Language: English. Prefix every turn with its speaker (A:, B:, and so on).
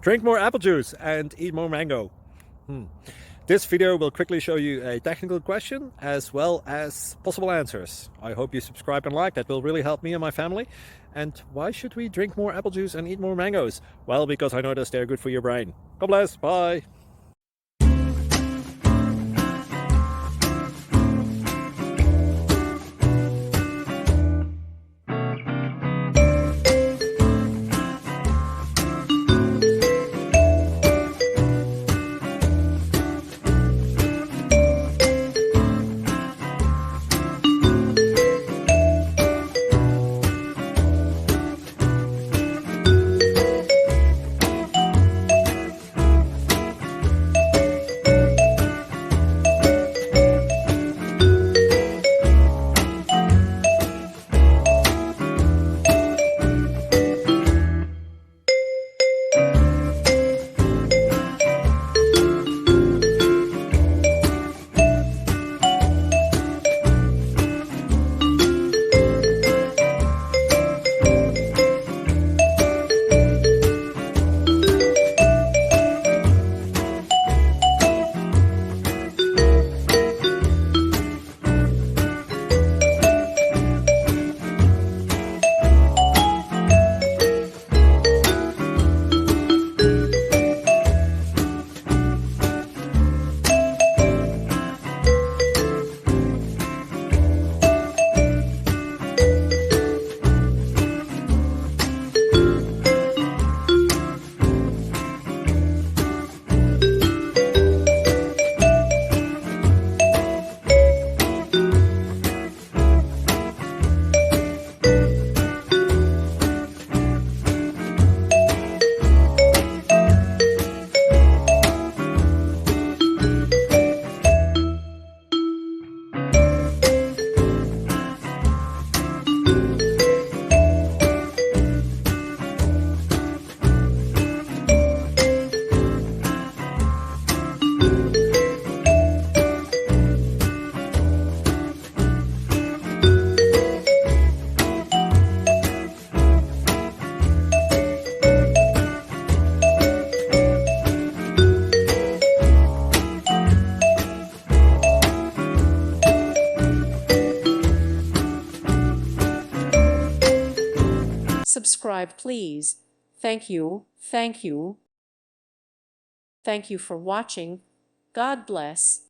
A: Drink more apple juice and eat more mango. This video will quickly show you a technical question as well as possible answers. I hope you subscribe and like, that will really help me and my family. And why should we drink more apple juice and eat more mangoes? Well, because I noticed they're good for your brain. God bless, bye.
B: Subscribe, please. Thank you. Thank you. Thank you for watching. God bless.